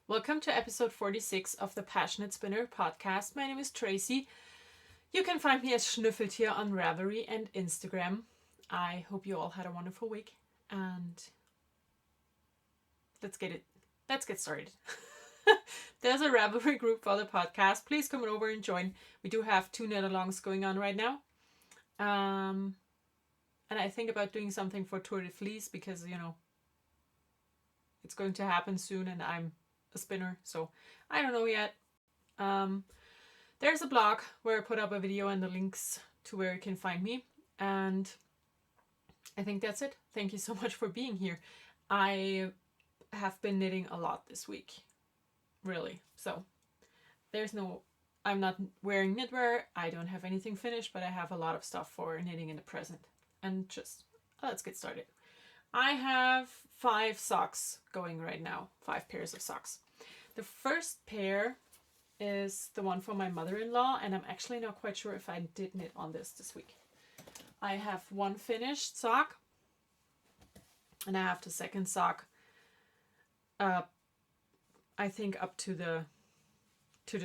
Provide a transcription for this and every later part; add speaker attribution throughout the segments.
Speaker 1: Welcome to episode 46 of the PassionKnit Spinner podcast. My name is Tracy. You can find me as Schnüffeltier on Ravelry and Instagram. I hope you all had a wonderful week, and let's get started. There's a Ravelry group for the podcast. Please come over and join. We do have 2 knit alongs going on right now. And I think about doing something for Tour de Fleece because, it's going to happen soon and I'm a spinner, so I don't know yet. There's a blog where I put up a video and the links to where you can find me, and I think that's it. Thank you so much for being here. I have been knitting a lot this week, really. So I'm not wearing knitwear. I don't have anything finished, but I have a lot of stuff for knitting in the present. And just let's get started. I have 5 socks going right now, 5 pairs of socks. The first pair is the one for my mother-in-law, and I'm actually not quite sure if I did knit on this week. I have one finished sock, and I have the second sock, I think up to the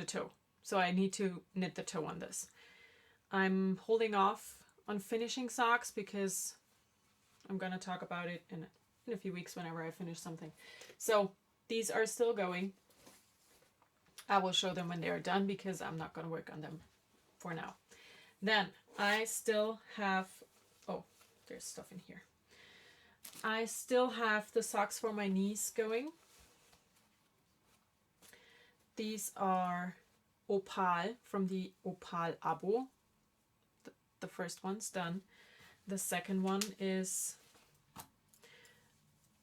Speaker 1: toe. So I need to knit the toe on this. I'm holding off on finishing socks because I'm going to talk about it in a few weeks whenever I finish something. So these are still going. I will show them when they are done because I'm not going to work on them for now. Then I still have, there's stuff in here. I still have the socks for my niece going. These are Opal from the Opal Abo. The first one's done. The second one is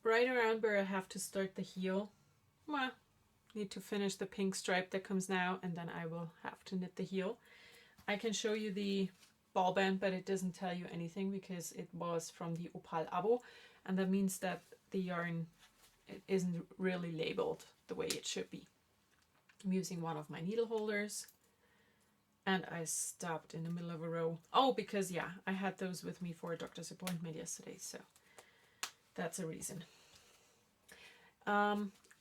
Speaker 1: right around where I have to start the heel. Well, need to finish the pink stripe that comes now, and then I will have to knit the heel. I can show you the ball band, but it doesn't tell you anything because it was from the Opal Abo, and that means that the yarn isn't really labeled the way it should be. I'm using one of my needle holders, and I stopped in the middle of a row. Oh, because I had those with me for a doctor's appointment yesterday, so that's a reason.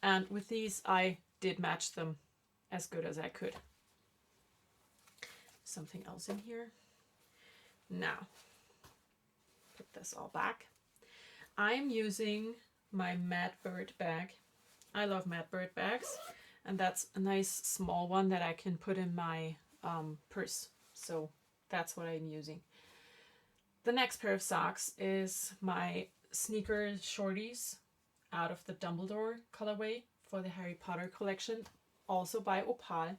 Speaker 1: And with these, I did match them as good as I could. Something else in here. Now, put this all back. I'm using my Mad Bird bag. I love Mad Bird bags, and that's a nice small one that I can put in my purse. So that's what I'm using. The next pair of socks is my sneaker shorties out of the Dumbledore colorway for the Harry Potter collection, also by Opal.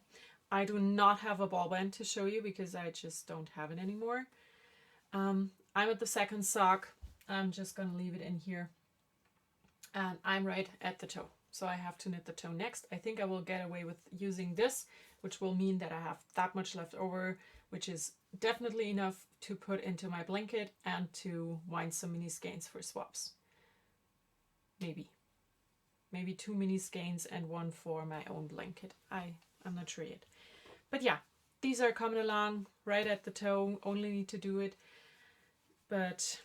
Speaker 1: I do not have a ball band to show you because I just don't have it anymore. I'm at the second sock. I'm just gonna leave it in here, and I'm right at the toe, so I have to knit the toe next. I think I will get away with using this, which will mean that I have that much left over, which is definitely enough to put into my blanket and to wind some mini skeins for swaps. Maybe 2 mini skeins and one for my own blanket. I'm not sure yet. But these are coming along right at the toe. Only need to do it. But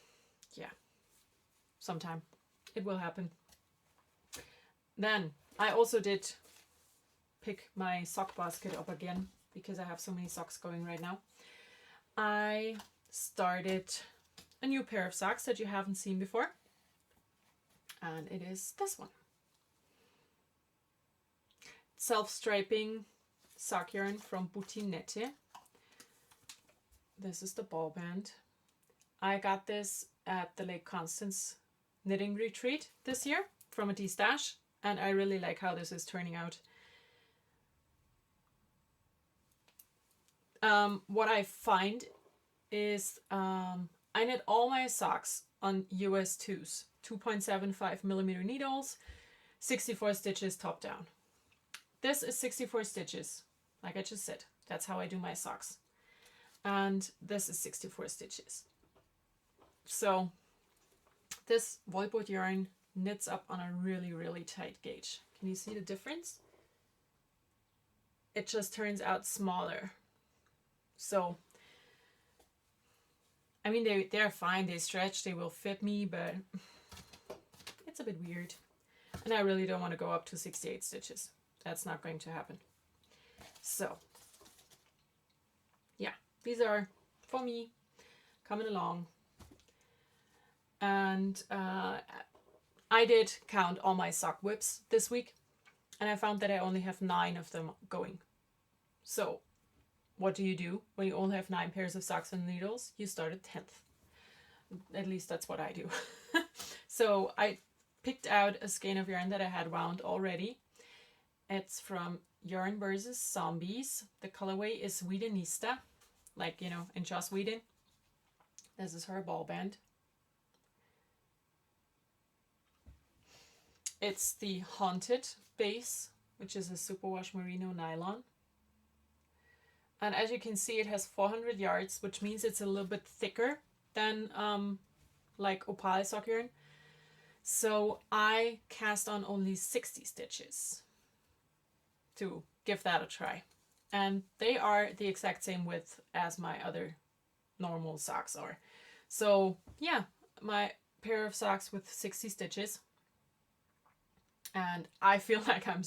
Speaker 1: sometime it will happen. Then I also did pick my sock basket up again because I have so many socks going right now. I started a new pair of socks that you haven't seen before, and it is this one. Self-striping sock yarn from Butinette. This is the ball band. I got this at the Lake Constance knitting retreat this year from a D-stash, and I really like how this is turning out. What I find is I knit all my socks on US 2s, 2.75 millimeter needles, 64 stitches top down. This is 64 stitches, like I just said. That's how I do my socks. And this is 64 stitches. So this Wollboard yarn knits up on a really, really tight gauge. Can you see the difference? It just turns out smaller. So, I mean, they're fine. They stretch. They will fit me, but it's a bit weird. And I really don't want to go up to 68 stitches. That's not going to happen. So, yeah, these are for me coming along. And I did count all my sock whips this week, and I found that I only have 9 of them going. So, what do you do when you only have 9 pairs of socks and needles? You start at 10th. At least that's what I do. So I picked out a skein of yarn that I had wound already. It's from Yarn vs. Zombies. The colorway is Whedonista, like, you know, in Joss Whedon. This is her ball band. It's the Haunted base, which is a superwash merino nylon. And as you can see, it has 400 yards, which means it's a little bit thicker than like Opal sock yarn. So I cast on only 60 stitches to give that a try. And they are the exact same width as my other normal socks are. So yeah, my pair of socks with 60 stitches. And I feel like I'm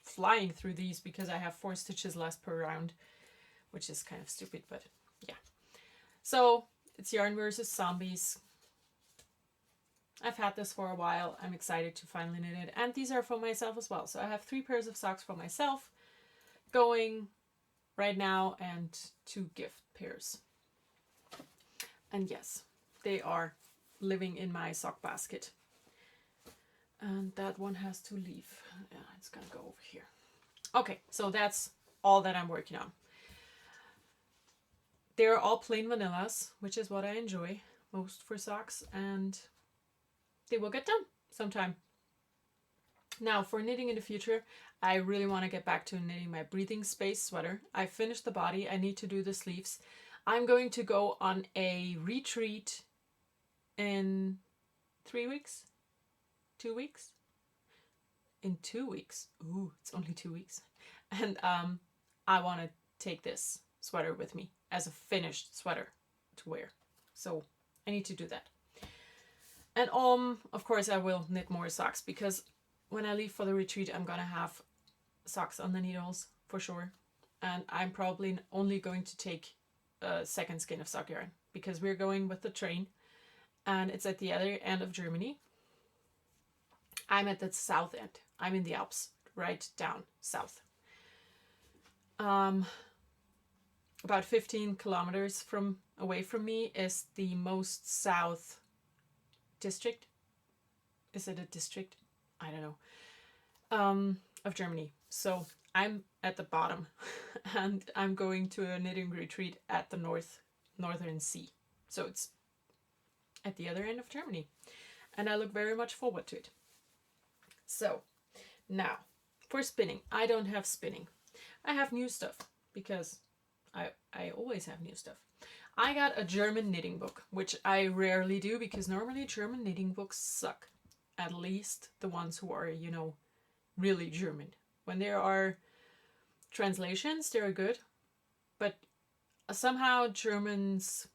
Speaker 1: flying through these because I have 4 stitches less per round, which is kind of stupid, but yeah. So it's Yarn vs. Zombies. I've had this for a while. I'm excited to finally knit it. And these are for myself as well. So I have 3 pairs of socks for myself going right now and 2 gift pairs. And yes, they are living in my sock basket. And that one has to leave. Yeah, it's gonna go over here. Okay, so that's all that I'm working on. They're all plain vanillas, which is what I enjoy most for socks, and they will get done sometime. Now, for knitting in the future, I really want to get back to knitting my breathing space sweater. I finished the body. I need to do the sleeves. I'm going to go on a retreat in 3 weeks? 2 weeks? In 2 weeks. Ooh, it's only 2 weeks. And I want to take this sweater with me as a finished sweater to wear. So I need to do that. And of course I will knit more socks, because when I leave for the retreat, I'm gonna have socks on the needles for sure. And I'm probably only going to take a second skein of sock yarn, because we're going with the train and it's at the other end of Germany. I'm at the south end. I'm in the Alps, right down south. About 15 kilometers away from me is the most south district. Is it a district? I don't know. Of Germany. So I'm at the bottom and I'm going to a knitting retreat at the northern sea. So it's at the other end of Germany. And I look very much forward to it. So now for spinning, I don't have spinning. I have new stuff because I always have new stuff. I got a German knitting book, which I rarely do because normally German knitting books suck. At least the ones who are, you know, really German. When there are translations, they're good. But somehow Germans,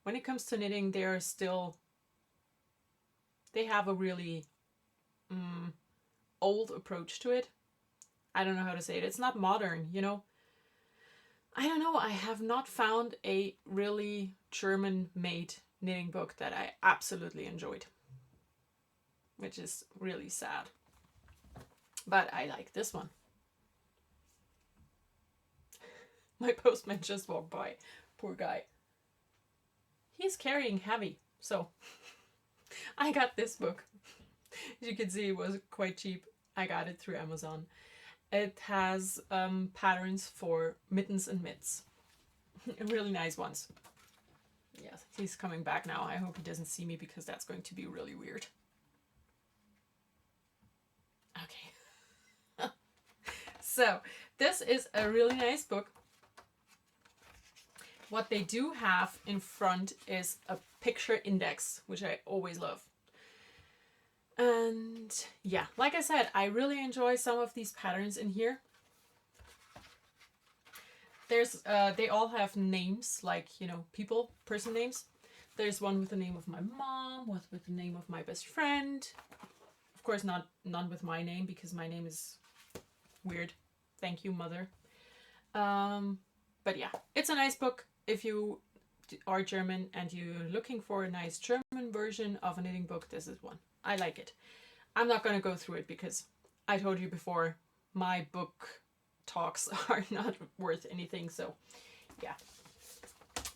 Speaker 1: when it comes to knitting, they have a really old approach to it. I don't know how to say it. It's not modern, you know. I don't know. I have not found a really German-made knitting book that I absolutely enjoyed, which is really sad. But I like this one. My postman just walked by. Poor guy. He's carrying heavy, so I got this book. As you can see, it was quite cheap. I got it through Amazon. It has patterns for mittens and mitts. Really nice ones. Yes, he's coming back now. I hope he doesn't see me because that's going to be really weird. Okay. So, this is a really nice book. What they do have in front is a picture index, which I always love. And yeah, like I said, I really enjoy some of these patterns in here. There's they all have names, like, you know, person names. There's one with the name of my mom, one with the name of my best friend. Of course, none with my name, because my name is Weird. Thank you, mother. But yeah, it's a nice book. If you are German and you're looking for a nice German version of a knitting book, this is one. I like it. I'm not going to go through it because I told you before, my book talks are not worth anything. So yeah.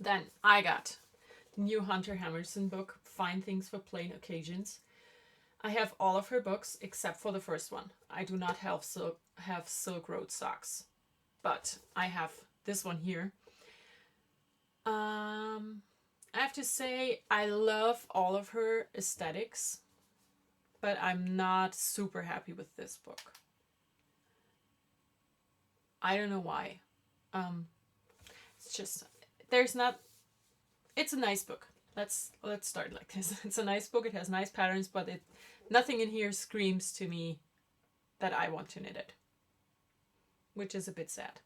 Speaker 1: Then I got new Hunter Hammerson book, Fine Things for Plain Occasions. I have all of her books except for the first one. I do not have Silk Road socks, but I have this one here. I have to say I love all of her aesthetics, but I'm not super happy with this book. I don't know why. It's just it's a nice book. Let's start like this. It's a nice book. It has nice patterns, but nothing in here screams to me that I want to knit it, which is a bit sad.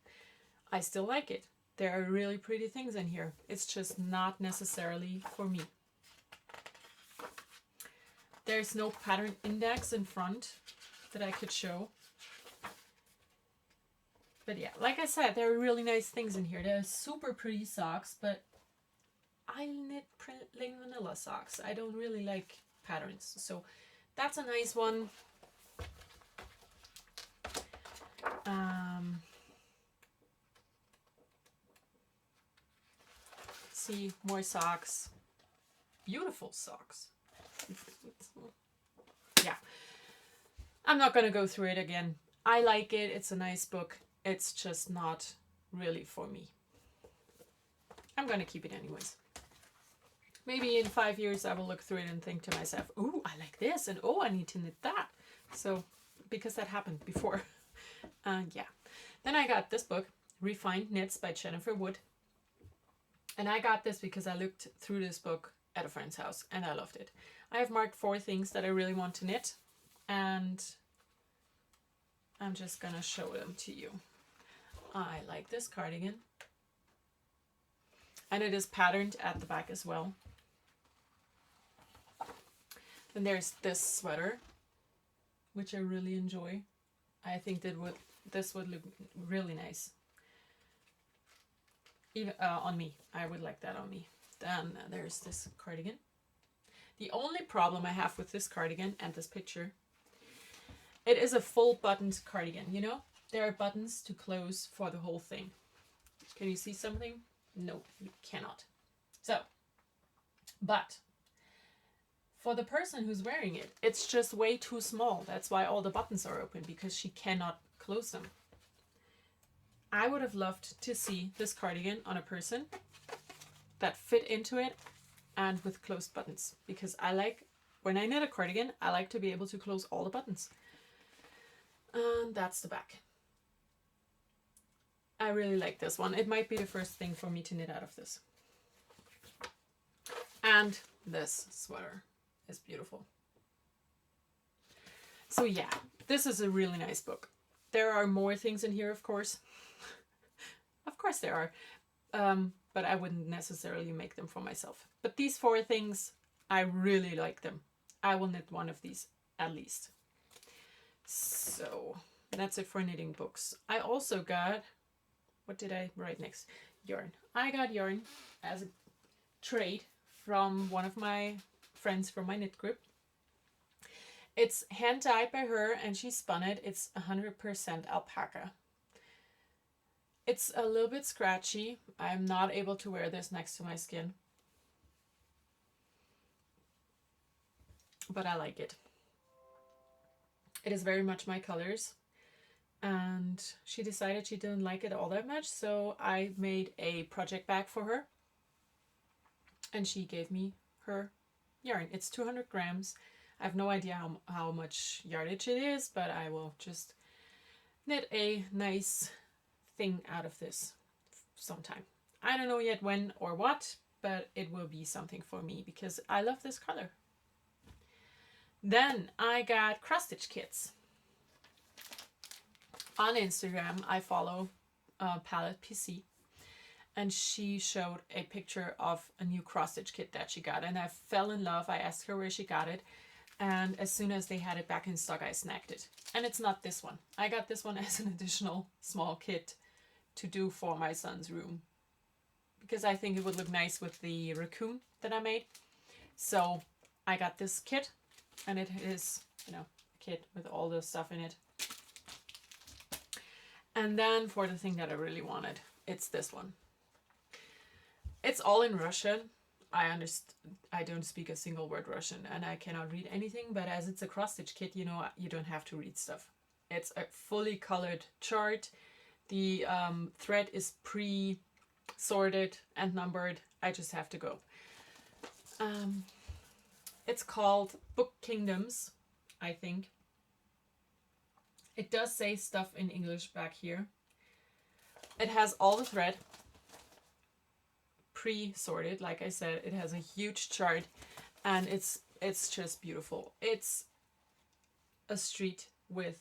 Speaker 1: I still like it. There are really pretty things in here. It's just not necessarily for me. There's no pattern index in front that I could show. But yeah, like I said, there are really nice things in here. There are super pretty socks, but I knit plain vanilla socks. I don't really like patterns. So that's a nice one. See, more socks. Beautiful socks. Yeah. I'm not going to go through it again. I like it. It's a nice book. It's just not really for me. I'm going to keep it anyways. Maybe in 5 years I will look through it and think to myself, ooh, I like this, and oh, I need to knit that. So, because that happened before. Yeah. Then I got this book, Refined Knits by Jennifer Wood. And I got this because I looked through this book at a friend's house and I loved it. I have marked 4 things that I really want to knit, and I'm just gonna show them to you. I like this cardigan, and it is patterned at the back as well. Then there's this sweater, which I really enjoy. I think this would look really nice. Even on me. I would like that on me. Then there's this cardigan. The only problem I have with this cardigan and this picture, it is a full buttoned cardigan, you know? There are buttons to close for the whole thing. Can you see something? No, you cannot. So, but for the person who's wearing it, it's just way too small. That's why all the buttons are open, because she cannot close them. I would have loved to see this cardigan on a person that fit into it and with closed buttons, because I like, when I knit a cardigan, I like to be able to close all the buttons. And that's the back. I really like this one. It might be the first thing for me to knit out of this. And this sweater is beautiful. So yeah, this is a really nice book. There are more things in here, of course. Of course there are. But I wouldn't necessarily make them for myself. But these 4 things, I really like them. I will knit one of these at least. So that's it for knitting books. I also got, what did I write next? Yarn. I got yarn as a trade from one of my friends from my knit group. It's hand dyed by her and she spun it. It's 100% alpaca. It's a little bit scratchy. I'm not able to wear this next to my skin, but I like it. It is very much my colors, and she decided she didn't like it all that much, so I made a project bag for her, and she gave me her yarn. It's 200 grams. I have no idea how much yardage it is, but I will just knit a nice thing out of this sometime. I don't know yet when or what, but it will be something for me because I love this color. Then I got cross stitch kits. On Instagram, I follow Palette PC, and she showed a picture of a new cross stitch kit that she got, and I fell in love. I asked her where she got it. And as soon as they had it back in stock, I snagged it. And it's not this one. I got this one as an additional small kit to do for my son's room, because I think it would look nice with the raccoon that I made. So I got this kit, and it is, you know, a kit with all the stuff in it. And then for the thing that I really wanted, it's this one. It's all in Russian. I don't speak a single word Russian, and I cannot read anything, but as it's a cross-stitch kit, you know, you don't have to read stuff. It's a fully colored chart. The thread is pre-sorted and numbered. I just have to go. It's called Book Kingdoms, I think. It does say stuff in English back here. It has all the thread pre-sorted, like I said. It has a huge chart, and it's just beautiful. It's a street with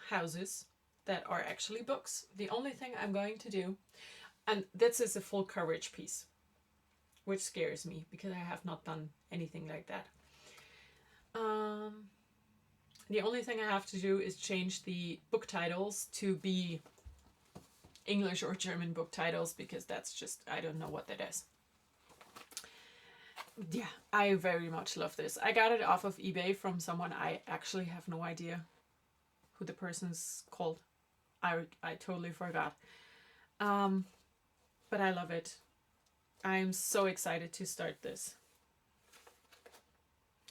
Speaker 1: houses that are actually books. The only thing I'm going to do, and this is a full coverage piece, which scares me because I have not done anything like that. The only thing I have to do is change the book titles to be English or German book titles, because that's just, I don't know what that is. Yeah, I very much love this. I got it off of eBay from someone. I actually have no idea who the person's called. I totally forgot. But I love it. I'm so excited to start this.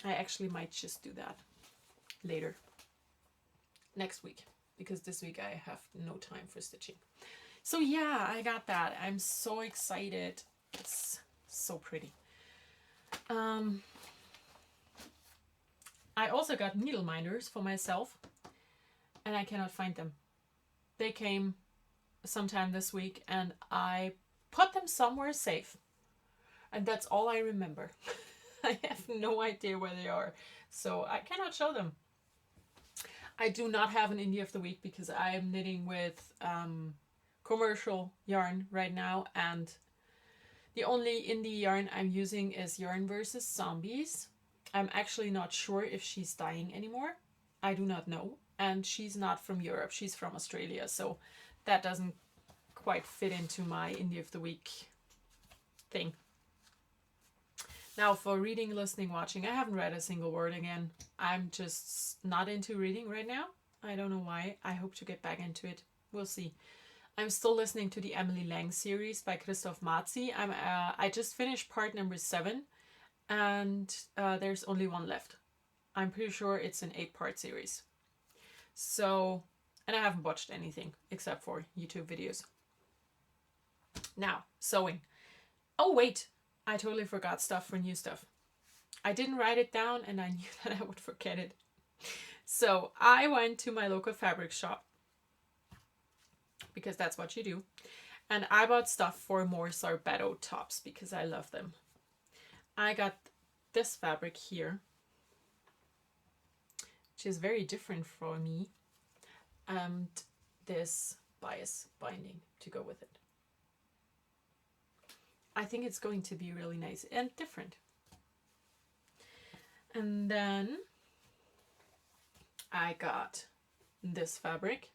Speaker 1: I actually might just do that later, next week, because this week I have no time for stitching. So yeah, I got that. I'm so excited. It's so pretty. I also got needle minders for myself, and I cannot find them. They came sometime this week, and I put them somewhere safe, and that's all I remember. I have no idea where they are, so I cannot show them. I do not have an indie of the week because I am knitting with commercial yarn right now, and the only indie yarn I'm using is Yarn vs. Zombies. I'm actually not sure if she's dying anymore. I do not know. And she's not from Europe. She's from Australia. So that doesn't quite fit into my indie of the week thing. Now for reading, listening, watching, I haven't read a single word again. I'm just not into reading right now. I don't know why. I hope to get back into it. We'll see. I'm still listening to the Emily Lang series by Christoph Mazzi. I just finished part number 7, and there's only one left. I'm pretty sure it's an 8-part series. So, and I haven't watched anything except for YouTube videos. Now, sewing. Oh wait, I totally forgot stuff for new stuff. I didn't write it down, and I knew that I would forget it. So I went to my local fabric shop, because that's what you do. And I bought stuff for more sorbetto tops because I love them. I got this fabric here, which is very different for me, and this bias binding to go with it. I think it's going to be really nice and different. And then I got this fabric.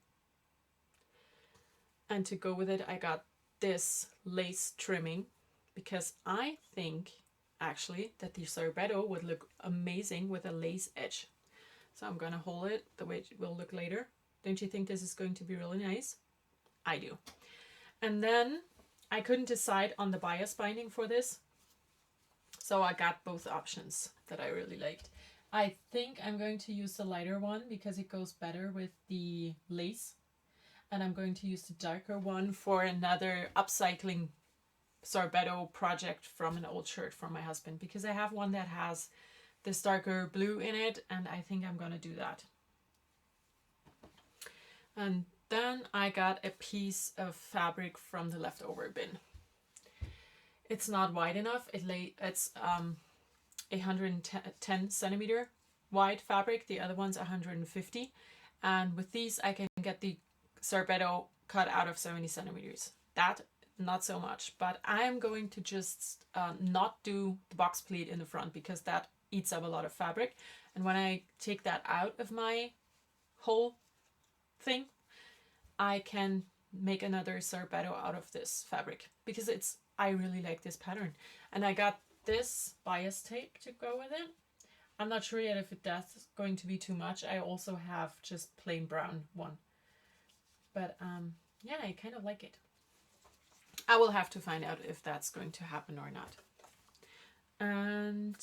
Speaker 1: And to go with it, I got this lace trimming, because I think actually that the sorbetto would look amazing with a lace edge. So I'm gonna hold it the way it will look later. Don't you think this is going to be really nice? I do. And then I couldn't decide on the bias binding for this, so I got both options that I really liked. I think I'm going to use the lighter one because it goes better with the lace. And I'm going to use the darker one for another upcycling sorbetto project from an old shirt from my husband, because I have one that has this darker blue in it, and I think I'm going to do that. And then I got a piece of fabric from the leftover bin. It's not wide enough. It's 110 centimeter wide fabric. The other one's 150. And with these, I can get the sorbetto cut out of 70 centimeters. That, not so much. But I'm going to just not do the box pleat in the front, because that eats up a lot of fabric. And when I take that out of my whole thing, I can make another sorbetto out of this fabric because I really like this pattern. And I got this bias tape to go with it. I'm not sure yet if that's going to be too much. I also have just plain brown one. But yeah, I kind of like it. I will have to find out if that's going to happen or not. And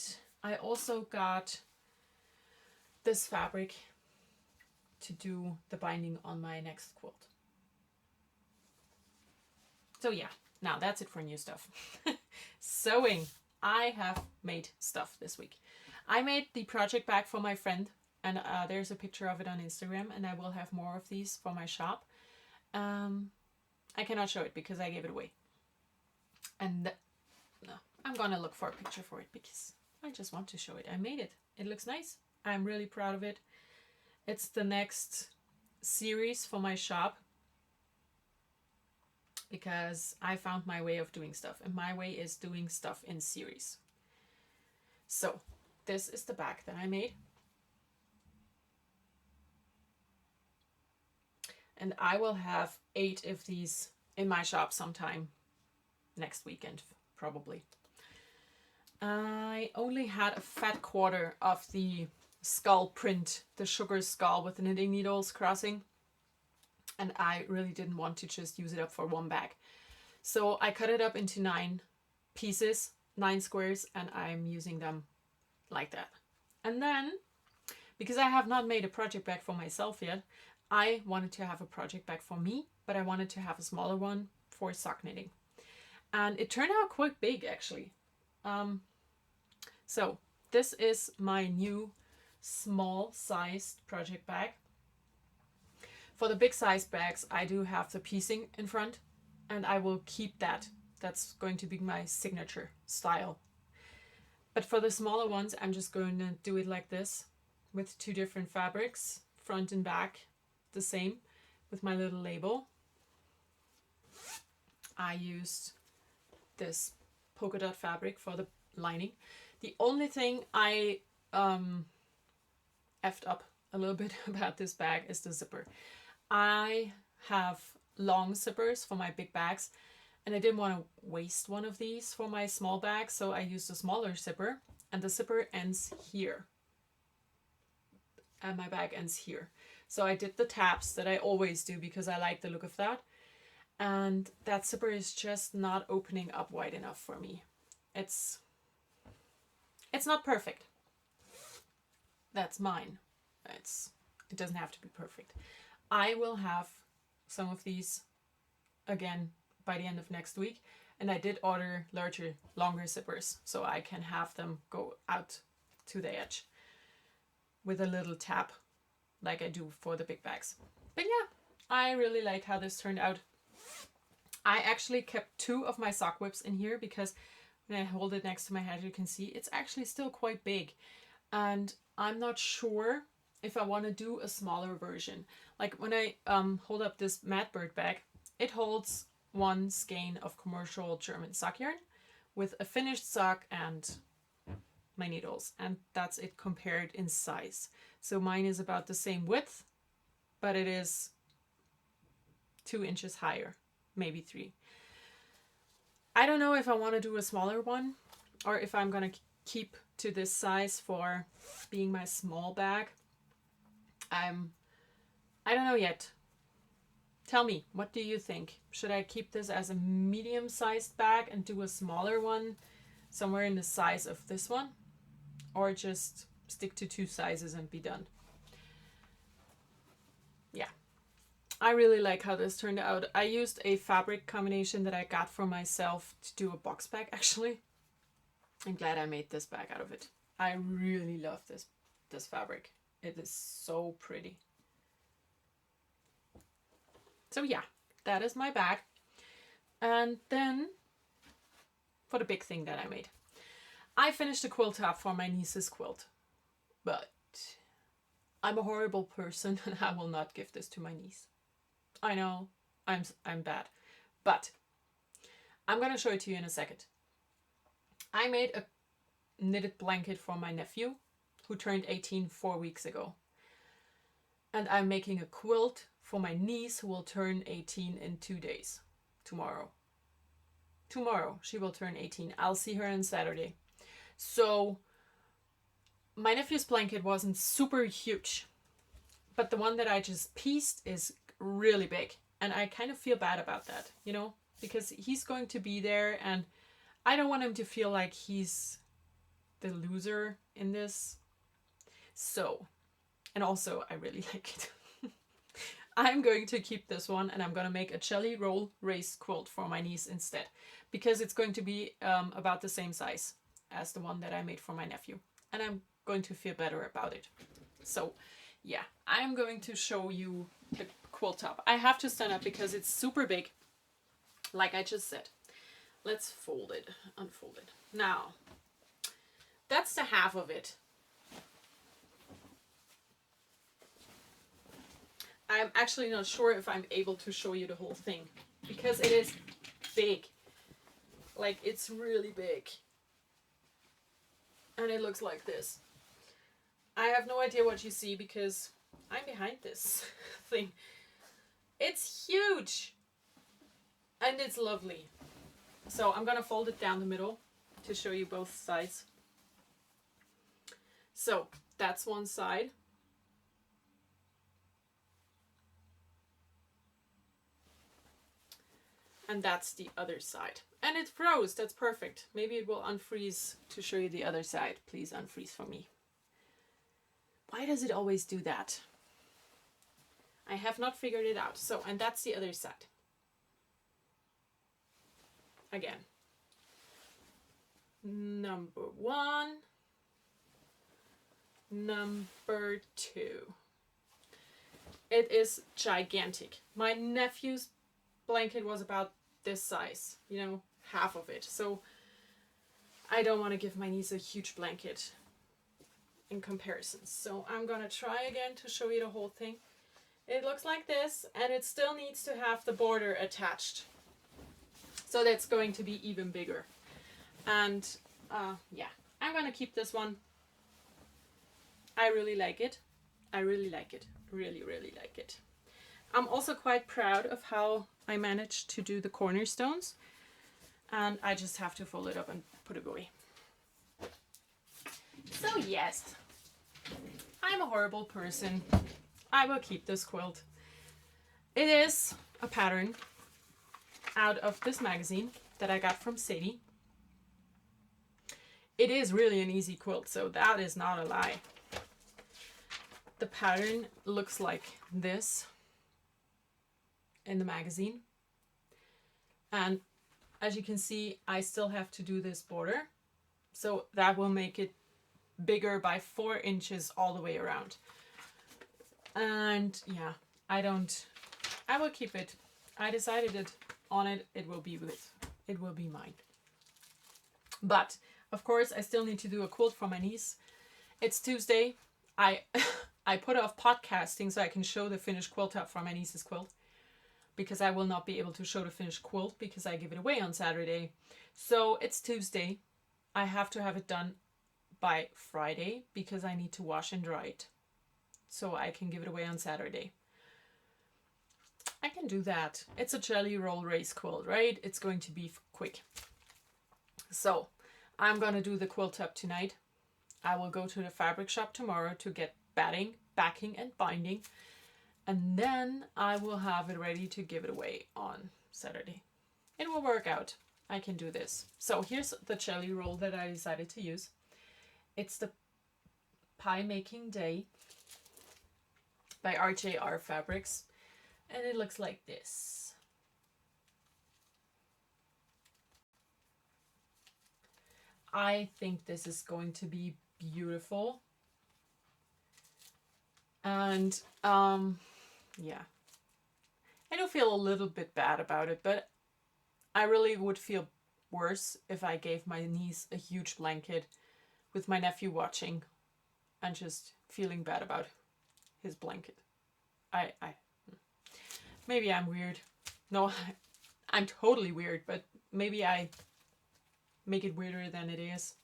Speaker 1: I also got this fabric to do the binding on my next quilt. So yeah, now that's it for new stuff. Sewing. I have made stuff this week. I made the project bag for my friend, and there's a picture of it on Instagram, and I will have more of these for my shop. I cannot show it because I gave it away. And no, I'm gonna look for a picture for it because I just want to show it. I made it. It looks nice. I'm really proud of it. It's the next series for my shop because I found my way of doing stuff, and my way is doing stuff in series. So this is the bag that I made. And I will have 8 of these in my shop sometime next weekend, probably. I only had a fat quarter of the skull print, the sugar skull with the knitting needles crossing. And I really didn't want to just use it up for one bag. So I cut it up into 9 pieces, 9 squares, and I'm using them like that. And then, because I have not made a project bag for myself yet, I wanted to have a project bag for me, but I wanted to have a smaller one for sock knitting. And it turned out quite big, actually. So this is my new small-sized project bag. For the big size bags, I do have the piecing in front, and I will keep that. That's going to be my signature style. But for the smaller ones, I'm just going to do it like this with 2 different fabrics, front and back, the same, with my little label. I used this polka dot fabric for the lining. The only thing I effed up a little bit about this bag is the zipper. I have long zippers for my big bags, and I didn't want to waste one of these for my small bag, so I used a smaller zipper, and the zipper ends here. And my bag ends here. So I did the tabs that I always do because I like the look of that. And that zipper is just not opening up wide enough for me. It's not perfect. That's mine. It doesn't have to be perfect. I will have some of these again by the end of next week. And I did order larger, longer zippers so I can have them go out to the edge with a little tab like I do for the big bags. But yeah, I really like how this turned out. I actually kept 2 of my sock whips in here because when I hold it next to my head, you can see it's actually still quite big. And I'm not sure if I want to do a smaller version. Like when I hold up this Mad Bird bag, it holds 1 skein of commercial German sock yarn with a finished sock and my needles. And that's it compared in size. So mine is about the same width, but it is 2 inches higher, maybe 3. I don't know if I want to do a smaller one or if I'm going to keep to this size for being my small bag. I don't know yet. Tell me, what do you think? Should I keep this as a medium-sized bag and do a smaller one somewhere in the size of this one? Or just stick to 2 sizes and be done? Yeah. I really like how this turned out. I used a fabric combination that I got for myself to do a box bag, actually. I'm glad I made this bag out of it. I really love this fabric. It is so pretty. So yeah, that is my bag. And then for the big thing that I made. I finished a quilt top for my niece's quilt. But I'm a horrible person and I will not give this to my niece. I know, I'm bad. But I'm going to show it to you in a second. I made a knitted blanket for my nephew. who turned 18 4 weeks ago. And I'm making a quilt for my niece who will turn 18 in 2 days. Tomorrow she will turn 18. I'll see her on Saturday. So my nephew's blanket wasn't super huge, but the one that I just pieced is really big. And I kind of feel bad about that, you know, because he's going to be there and I don't want him to feel like he's the loser in this. So, and also I really like it. I'm going to keep this one and I'm going to make a jelly roll raised quilt for my niece instead, because it's going to be about the same size as the one that I made for my nephew. And I'm going to feel better about it. So yeah, I'm going to show you the quilt top. I have to stand up because it's super big, like I just said. Let's fold it, unfold it. Now, that's the half of it. I'm actually not sure if I'm able to show you the whole thing because it is big. Like, it's really big. And it looks like this. I have no idea what you see because I'm behind this thing. It's huge. And it's lovely. So I'm going to fold it down the middle to show you both sides. So that's one side. And that's the other side. And it froze. That's perfect. Maybe it will unfreeze to show you the other side. Please unfreeze for me. Why does it always do that? I have not figured it out. So, and that's the other side. Again. Number 1. Number 2. It is gigantic. My nephew's blanket was about this size, you know, half of it. So I don't want to give my niece a huge blanket in comparison. So I'm gonna try again to show you the whole thing. It looks like this, and it still needs to have the border attached. So that's going to be even bigger. And yeah, I'm gonna keep this one. I really like it. I really like it. Really, really like it. I'm also quite proud of how I managed to do the cornerstones. And I just have to fold it up and put it away. So yes, I'm a horrible person. I will keep this quilt. It is a pattern out of this magazine that I got from Sadie. It is really an easy quilt, so that is not a lie. The pattern looks like this in the magazine. And as you can see, I still have to do this border. So that will make it bigger by 4 inches all the way around. And yeah, I will keep it. I decided it on it. It will be mine. But of course, I still need to do a quilt for my niece. It's Tuesday. I put off podcasting so I can show the finished quilt top for my niece's quilt, because I will not be able to show the finished quilt because I give it away on Saturday. So it's Tuesday. I have to have it done by Friday because I need to wash and dry it so I can give it away on Saturday. I can do that. It's a jelly roll race quilt, right? It's going to be quick. So I'm going to do the quilt top tonight. I will go to the fabric shop tomorrow to get batting, backing, and binding. And then I will have it ready to give it away on Saturday. It will work out. I can do this. So here's the jelly roll that I decided to use. It's the Pie Making Day by RJR Fabrics. And it looks like this. I think this is going to be beautiful. And yeah, I do feel a little bit bad about it, but I really would feel worse if I gave my niece a huge blanket with my nephew watching and just feeling bad about his blanket. Maybe I'm weird. No, I'm totally weird, but maybe I make it weirder than it is.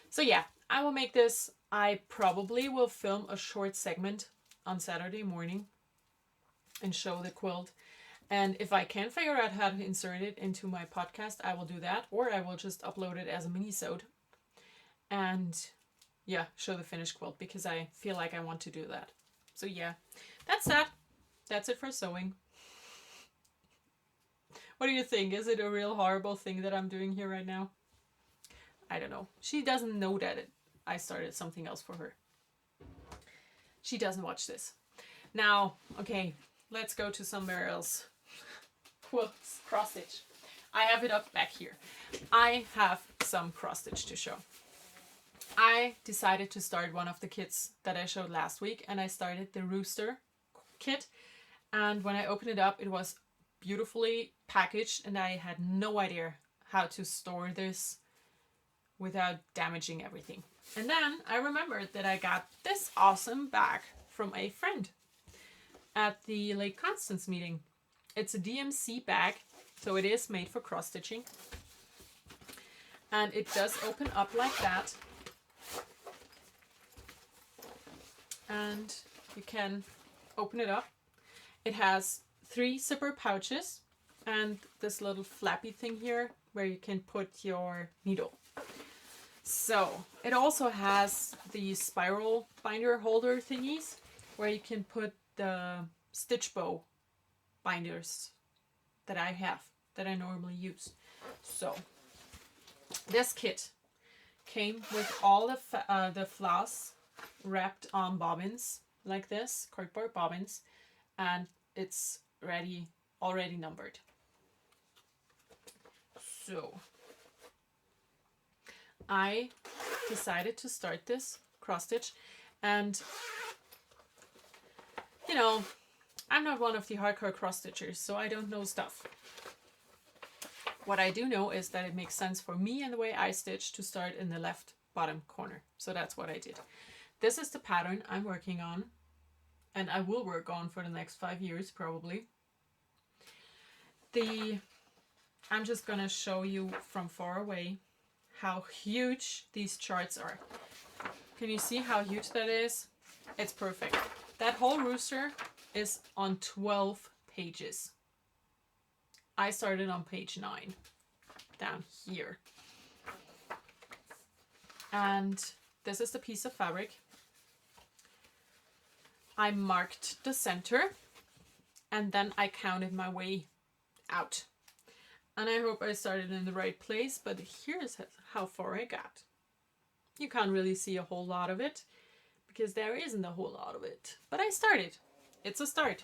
Speaker 1: So yeah, I will make this I probably will film a short segment on Saturday morning and show the quilt. And if I can figure out how to insert it into my podcast, I will do that. Or I will just upload it as a mini-sode. And yeah, show the finished quilt because I feel like I want to do that. So yeah, that's that. That's it for sewing. What do you think? Is it a real horrible thing that I'm doing here right now? I don't know. She doesn't know that I started something else for her. She doesn't watch this. Now, okay, let's go to somewhere else. Quilts, cross stitch. I have it up back here. I have some cross stitch to show. I decided to start one of the kits that I showed last week, and I started the Rooster kit. And when I opened it up, it was beautifully packaged, and I had no idea how to store this without damaging everything. And then I remembered that I got this awesome bag from a friend at the Lake Constance meeting. It's a DMC bag, so it is made for cross stitching. And it does open up like that. And you can open it up. It has 3 zipper pouches and this little flappy thing here where you can put your needle. So it also has the spiral binder holder thingies where you can put the stitch bow binders that I have, that I normally use. So this kit came with all the floss wrapped on bobbins like this, cardboard bobbins, and it's already numbered. So I decided to start this cross stitch, and you know, I'm not one of the hardcore cross stitchers, so I don't know stuff. What I do know is that it makes sense for me and the way I stitch to start in the left bottom corner. So that's what I did. This is the pattern I'm working on, and I will work on for the next 5 years probably. I'm just gonna show you from far away how huge these charts are. Can you see how huge that is? It's perfect. That whole rooster is on 12 pages. I started on page 9 down here. And this is the piece of fabric. I marked the center and then I counted my way out. And I hope I started in the right place, but here's how far I got. You can't really see a whole lot of it because there isn't a whole lot of it, but I started. It's a start.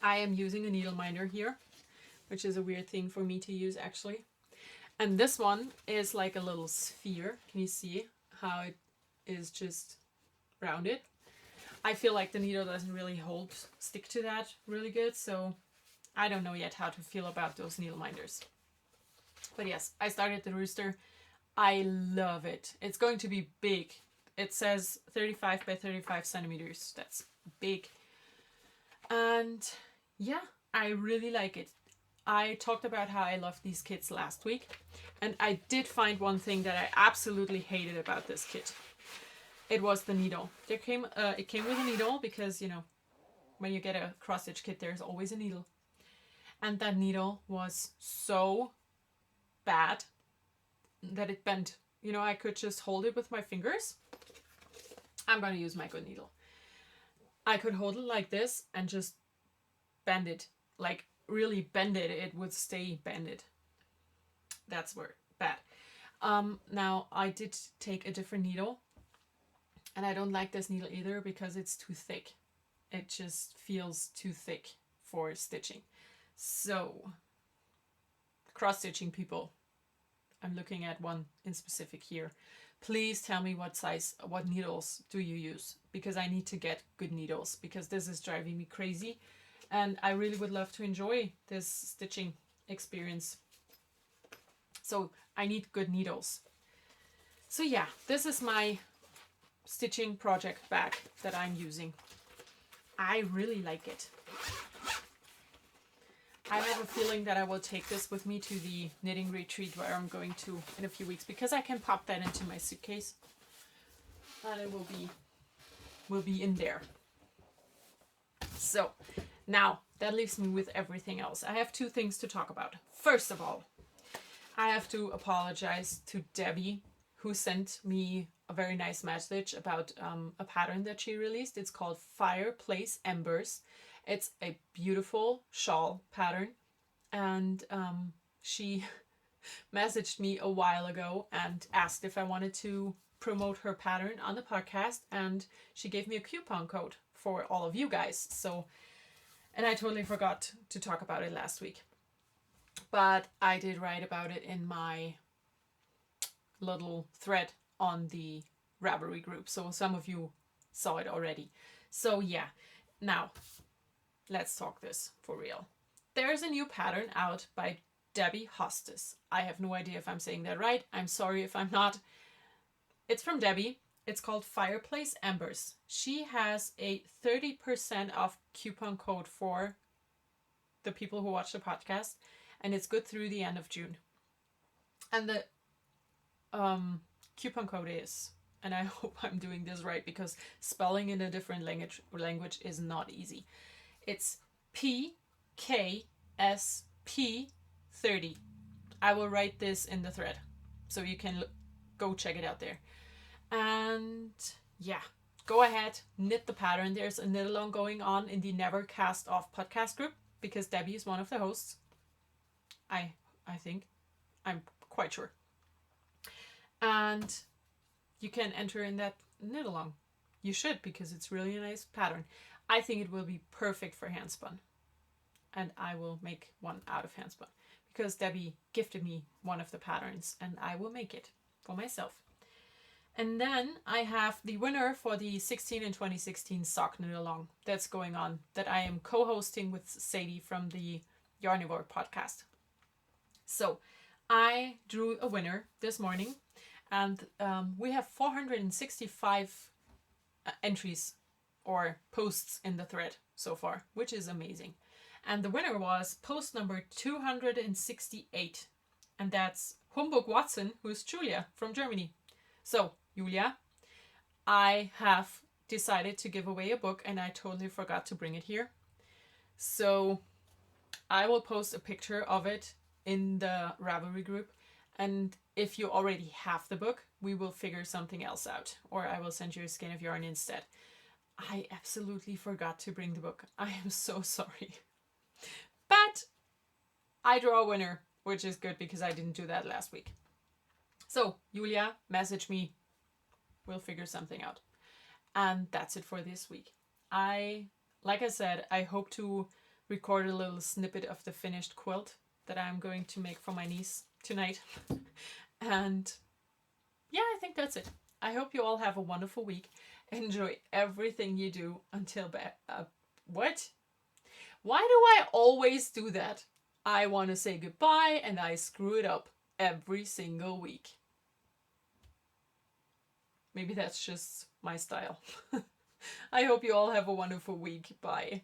Speaker 1: I am using a needle minder here, which is a weird thing for me to use actually. And this one is like a little sphere. Can you see how it is just rounded? I feel like the needle doesn't really stick to that really good, so I don't know yet how to feel about those needle minders. But yes, I started the rooster. I love it. It's going to be big. It says 35 by 35 centimeters. That's big. And yeah, I really like it. I talked about how I love these kits last week, and I did find one thing that I absolutely hated about this kit. It was the needle. It came with a needle because, you know, when you get a cross stitch kit, there's always a needle. And that needle was so bad that it bent. You know, I could just hold it with my fingers. I'm going to use my good needle. I could hold it like this and just bend it, like really bend it. It would stay bended. That's bad. Now I did take a different needle, and I don't like this needle either because it's too thick. It just feels too thick for stitching. So, cross stitching people, I'm looking at one in specific here. Please tell me what needles do you use, because I need to get good needles because this is driving me crazy, and I really would love to enjoy this stitching experience. So I need good needles. So yeah, this is my stitching project bag that I'm using. I really like it. I have a feeling that I will take this with me to the knitting retreat where I'm going to in a few weeks, because I can pop that into my suitcase. and it will be in there. So now that leaves me with everything else. I have two things to talk about. First of all, I have to apologize to Debbie, who sent me a very nice message about a pattern that she released. It's called Fireplace Embers. It's a beautiful shawl pattern, and she messaged me a while ago and asked if I wanted to promote her pattern on the podcast, and she gave me a coupon code for all of you guys. So, and I totally forgot to talk about it last week, but I did write about it in my little thread on the Ravelry group, so some of you saw it already. So yeah, now let's talk this for real. There's a new pattern out by Debbie Hostes. I have no idea if I'm saying that right. I'm sorry if I'm not. It's from Debbie. It's called Fireplace Embers. She has a 30% off coupon code for the people who watch the podcast, and it's good through the end of June. And the coupon code is, and I hope I'm doing this right because spelling in a different language is not easy. It's PKSP30. I will write this in the thread so you can go check it out there. And yeah, go ahead, knit the pattern. There's a knit along going on in the Never Cast Off podcast group because Debbie is one of the hosts. I think. I'm quite sure. And you can enter in that knit along. You should, because it's really a nice pattern. I think it will be perfect for handspun. And I will make one out of handspun because Debbie gifted me one of the patterns and I will make it for myself. And then I have the winner for the 16 and 2016 sock knit along that's going on, that I am co-hosting with Sadie from the Yarnivore podcast. So I drew a winner this morning, and we have 465 entries or posts in the thread so far, which is amazing. And the winner was post number 268, and that's Humbug Watson, who's Julia from Germany. So, Julia, I have decided to give away a book, and I totally forgot to bring it here. So I will post a picture of it in the Ravelry group, and if you already have the book, we will figure something else out, or I will send you a skein of yarn instead. I absolutely forgot to bring the book. I am so sorry. But I draw a winner, which is good because I didn't do that last week. So, Julia, message me. We'll figure something out. And that's it for this week. Like I said, I hope to record a little snippet of the finished quilt that I'm going to make for my niece tonight. And yeah, I think that's it. I hope you all have a wonderful week. Enjoy everything you do until what? Why do I always do that? I want to say goodbye and I screw it up every single week. Maybe that's just my style. I hope you all have a wonderful week. Bye.